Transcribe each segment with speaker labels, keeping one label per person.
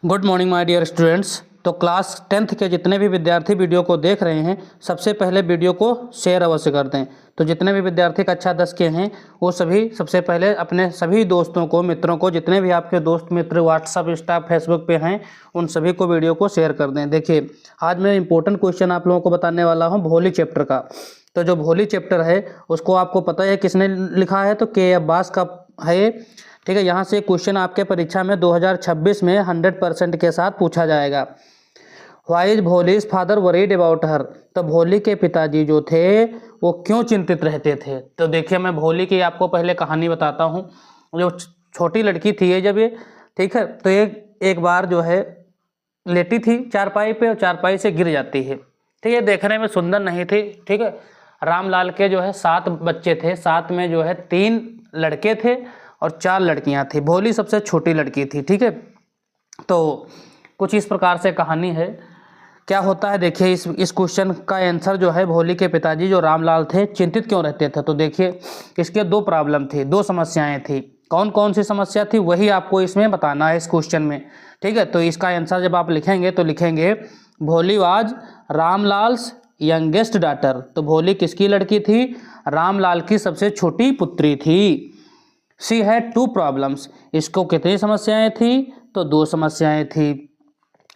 Speaker 1: Good morning my dear students. तो class 10th के जितने भी विद्यार्थी वीडियो को देख रहे हैं, सबसे पहले वीडियो को शेयर अवश्य कर दें। तो जितने भी विद्यार्थी कक्षा 10 के हैं वो सभी सबसे पहले अपने सभी दोस्तों को, मित्रों को, जितने भी आपके दोस्त मित्र व्हाट्सअप, इंस्टा, फेसबुक पे हैं, उन सभी को वीडियो को शेयर कर दें। देखिए, आज मैं इंपॉर्टेंट क्वेश्चन आप लोगों को बताने वाला हूँ भोली चैप्टर का। तो जो भोली चैप्टर है उसको आपको पता है किसने लिखा है, तो के अब्बास का है। ठीक है, यहाँ से क्वेश्चन आपके परीक्षा में 2026 में 100% के साथ पूछा जाएगा। Why is Bholi's father worried about her. तो भोली के पिताजी जो थे वो क्यों चिंतित रहते थे। तो देखिए, मैं भोली की आपको पहले कहानी बताता हूँ। जो छोटी लड़की थी ये, जब ये, ठीक है, तो एक बार जो है लेटी थी चारपाई पे और चारपाई से गिर जाती है। ठीक है, देखने में सुंदर नहीं थी। ठीक है, रामलाल के जो है 7 बच्चे थे, 7 में जो है 3 लड़के थे और 4 लड़कियां थी। भोली सबसे छोटी लड़की थी। ठीक है, तो कुछ इस प्रकार से कहानी है। क्या होता है, देखिए इस क्वेश्चन का आंसर जो है, भोली के पिताजी जो रामलाल थे चिंतित क्यों रहते थे। तो देखिए, इसके 2 प्रॉब्लम थी, 2 समस्याएं थी। कौन कौन सी समस्या थी वही आपको इसमें बताना है इस क्वेश्चन में। ठीक है, तो इसका आंसर जब आप लिखेंगे तो लिखेंगे भोली वाज रामलाल्स यंगेस्ट डॉटर। तो भोली किसकी लड़की थी? रामलाल की सबसे छोटी पुत्री थी। She had 2 problems. इसको कितनी समस्याएं थी? तो 2 समस्याएं थी।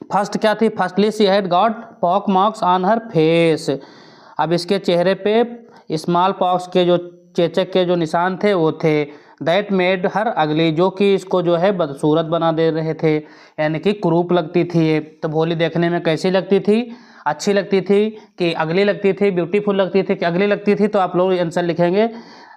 Speaker 1: फर्स्ट क्या थी? Firstly she had got pock marks on her face. अब इसके चेहरे पे स्मॉल पॉक्स के जो चेचक के जो निशान थे वो थे। दैट मेड हर अगली, जो कि इसको जो है बदसूरत बना दे रहे थे, यानी कि कुरूप लगती थी ये। तो भोली देखने में कैसी लगती थी? अच्छी लगती थी कि अगली लगती थी? ब्यूटीफुल लगती थी कि अगली लगती थी? तो आप लोग आंसर लिखेंगे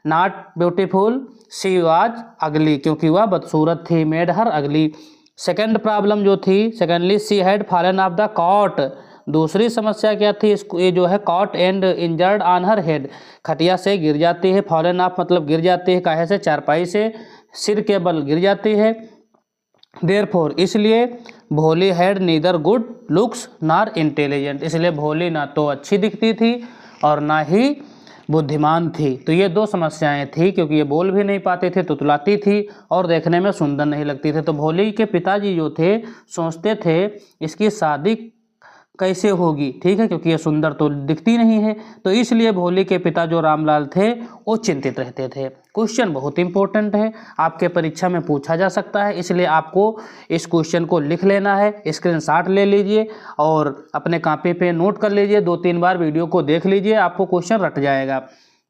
Speaker 1: नॉट ब्यूटीफुल, शी वाज अगली, क्योंकि वह बदसूरत थी। मेड हर अगली। सेकेंड प्रॉब्लम जो थी, secondly she had fallen off the cot. दूसरी समस्या क्या थी? इसको ये जो है cot and injured on her head, खटिया से गिर जाती है। फॉलन ऑफ मतलब गिर जाती है, काहे से? चारपाई से, सिर के बल गिर जाती है। देयरफॉर, इसलिए भोली had neither good looks nor intelligent. इसलिए भोली ना तो अच्छी दिखती थी और ना ही बुद्धिमान थी। तो ये 2 समस्याएं थी, क्योंकि ये बोल भी नहीं पाती थी, तुतलाती थी और देखने में सुंदर नहीं लगती थी। तो भोली के पिताजी जो थे सोचते थे इसकी शादी कैसे होगी। ठीक है, क्योंकि ये सुंदर तो दिखती नहीं है। तो इसलिए भोली के पिता जो रामलाल थे वो चिंतित रहते थे। क्वेश्चन बहुत इंपॉर्टेंट है, आपके परीक्षा में पूछा जा सकता है, इसलिए आपको इस क्वेश्चन को लिख लेना है। स्क्रीनशॉट ले लीजिए और अपने कॉपी पे नोट कर लीजिए। 2-3 बार वीडियो को देख लीजिए, आपको क्वेश्चन रट जाएगा।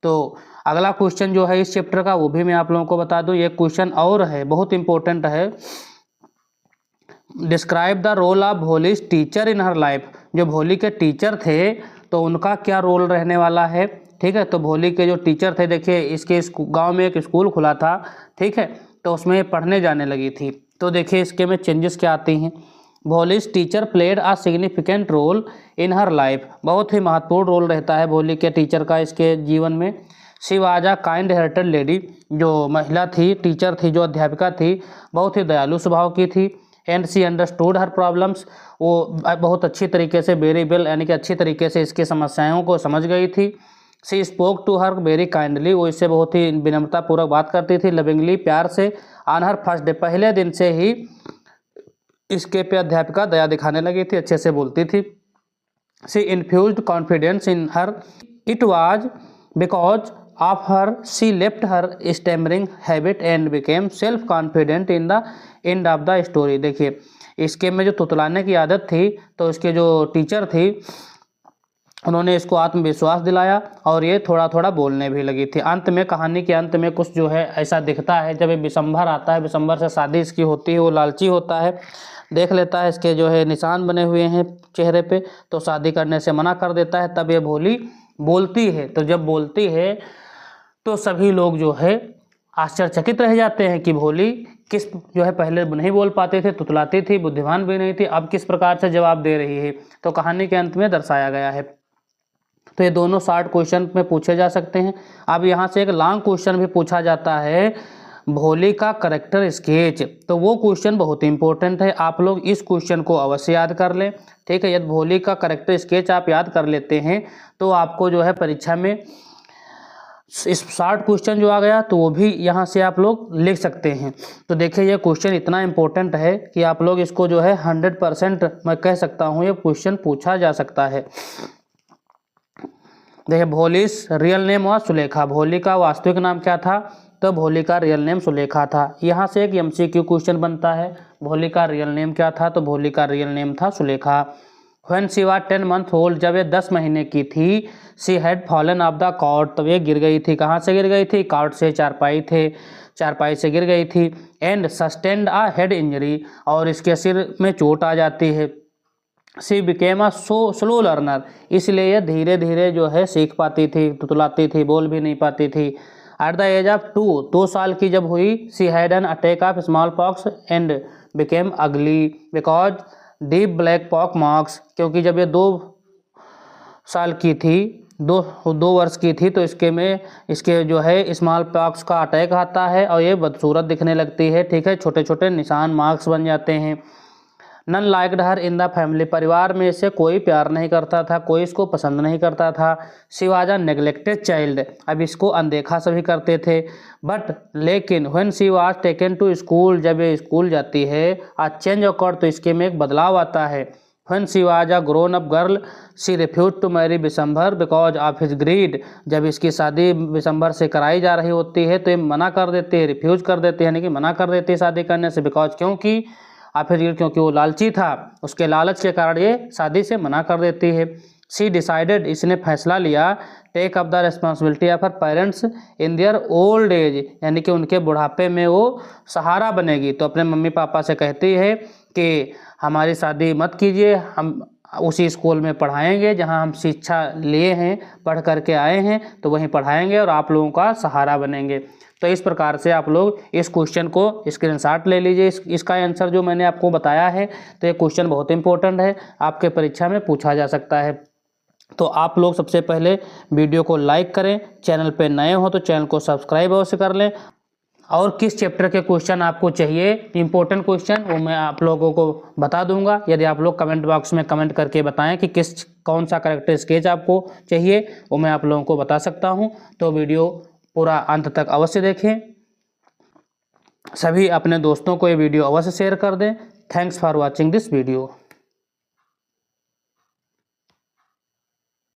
Speaker 1: तो अगला क्वेश्चन जो है इस चैप्टर का, वो भी मैं आप लोगों को बता दूं। ये क्वेश्चन और है, बहुत इंपॉर्टेंट है। Describe the role of Bholi's teacher in her life. जो भोली के टीचर थे तो उनका क्या रोल रहने वाला है। ठीक है, तो भोली के जो टीचर थे, देखिए इसके गांव में एक स्कूल खुला था। ठीक है, तो उसमें पढ़ने जाने लगी थी। तो देखिए इसके में चेंजेस क्या आती हैं। Bholi's teacher played a significant role in her life. बहुत ही महत्वपूर्ण रोल रहता है भोली के टीचर का इसके जीवन में। She was a kind hearted lady. जो महिला थी, टीचर थी, जो अध्यापिका थी, बहुत ही दयालु स्वभाव की थी। And she understood her problems. वो बहुत अच्छी तरीके से, वेरी वेल यानी कि अच्छी तरीके से इसकी समस्याओं को समझ गई थी। She spoke to her very kindly. वो इससे बहुत ही विनम्रतापूर्वक बात करती थी, लविंगली, प्यार से। ऑन हर फर्स्ट डे, पहले दिन से ही इसके पे अध्यापिका दया दिखाने लगी थी, अच्छे से बोलती थी। She infused confidence in her. It was because of her she left her stammering habit and became self confident in the end of the story. देखिए इसके में जो तुतलाने की आदत थी, तो इसके जो टीचर थी उन्होंने इसको आत्मविश्वास दिलाया और ये थोड़ा थोड़ा बोलने भी लगी थी। अंत में, कहानी के अंत में कुछ जो है ऐसा दिखता है, जब ये विशंभर आता है, विशंभर से शादी इसकी होती है, वो लालची होता है, देख लेता है इसके जो है निशान बने हुए हैं चेहरे पे, तो शादी करने से मना कर देता है। तब ये भोली बोलती है। तो जब बोलती है तो सभी लोग जो है आश्चर्यचकित रह जाते हैं कि भोली किस जो है पहले नहीं बोल पाते थे, तुतलाती थी, बुद्धिमान भी नहीं थी, अब किस प्रकार से जवाब दे रही है। तो कहानी के अंत में दर्शाया गया है। तो ये दोनों शॉर्ट क्वेश्चन में पूछे जा सकते हैं। अब यहाँ से एक लॉन्ग क्वेश्चन भी पूछा जाता है, भोली का करेक्टर स्केच। तो वो क्वेश्चन बहुत इंपॉर्टेंट है, आप लोग इस क्वेश्चन को अवश्य याद कर लें। ठीक है, यदि भोली का करेक्टर स्केच आप याद कर लेते हैं तो आपको जो है परीक्षा में इस शॉर्ट क्वेश्चन जो आ गया तो वो भी यहाँ से आप लोग लिख सकते हैं। तो देखिए ये क्वेश्चन इतना इम्पोर्टेंट है कि आप लोग इसको जो है 100% मैं कह सकता हूँ ये क्वेश्चन पूछा जा सकता है। देखिए भोलिस रियल नेम हुआ सुलेखा, भोली का वास्तविक नाम क्या था? तो भोली का रियल नेम सुलेखा था। यहाँ से एक MCQ क्वेश्चन बनता है, भोली का रियल नेम क्या था? तो भोली का रियल नेम था Sulekha. When she was 10 months old, जब ये 10 महीने की थी, she had fallen off the cot, तब ये गिर गई थी। कहाँ से गिर गई थी? कॉट से, चारपाई से गिर गई थी। And sustained a head injury, और इसके सिर में चोट आ जाती है। She became a slow learner, इसलिए ये धीरे धीरे जो है सीख पाती थी, तुतलाती थी, बोल भी नहीं पाती थी। एट द एज ऑफ 2 साल की जब हुई, she had an attack of small pox and became ugly because deep black pock marks, क्योंकि जब ये 2 साल की थी, 2 वर्ष की थी, तो इसके जो है स्मॉल पॉक्स का अटैक आता है और ये बदसूरत दिखने लगती है। ठीक है, छोटे छोटे निशान मार्क्स बन जाते हैं। None liked her in the family, परिवार में से कोई प्यार नहीं करता था, कोई इसको पसंद नहीं करता था। She was a neglected child, अब इसको अनदेखा सभी करते थे। बट लेकिन when she was taken to school, जब ये स्कूल जाती है, अ चेंज ऑकर्ड, तो इसके में एक बदलाव आता है। When she was a grown up girl, she refuse to marry Bishambhar because of his greed, जब इसकी शादी बिशंभर से कराई जा रही होती है तो ये मना कर देती है, रिफ्यूज कर देती है, यानी कि मना कर देती है शादी करने से। बिकॉज क्योंकि वो लालची था, उसके लालच के कारण ये शादी से मना कर देती है। शी डिसाइडेड, इसने फैसला लिया, take up the responsibility of her parents in their old age, यानी कि उनके बुढ़ापे में वो सहारा बनेगी। तो अपने मम्मी पापा से कहती है कि हमारी शादी मत कीजिए, हम उसी स्कूल में पढ़ाएंगे जहां हम शिक्षा लिए हैं, पढ़ करके आए हैं, तो वहीं पढ़ाएंगे और आप लोगों का सहारा बनेंगे। तो इस प्रकार से आप लोग इस क्वेश्चन को स्क्रीनशॉट ले लीजिए। इसका आंसर जो मैंने आपको बताया है, तो ये क्वेश्चन बहुत इंपॉर्टेंट है, आपके परीक्षा में पूछा जा सकता है। तो आप लोग सबसे पहले वीडियो को लाइक करें, चैनल पे नए हो तो चैनल को सब्सक्राइब अवश्य कर लें। और किस चैप्टर के क्वेश्चन आपको चाहिए, इंपॉर्टेंट क्वेश्चन, वो मैं आप लोगों को बता दूंगा। यदि आप लोग कमेंट बॉक्स में कमेंट करके बताएं कि कौन सा करेक्टर स्केच आपको चाहिए, वो मैं आप लोगों को बता सकता हूं। तो वीडियो पूरा अंत तक अवश्य देखें। सभी अपने दोस्तों को ये वीडियो अवश्य शेयर कर दें। Thanks for watching this video.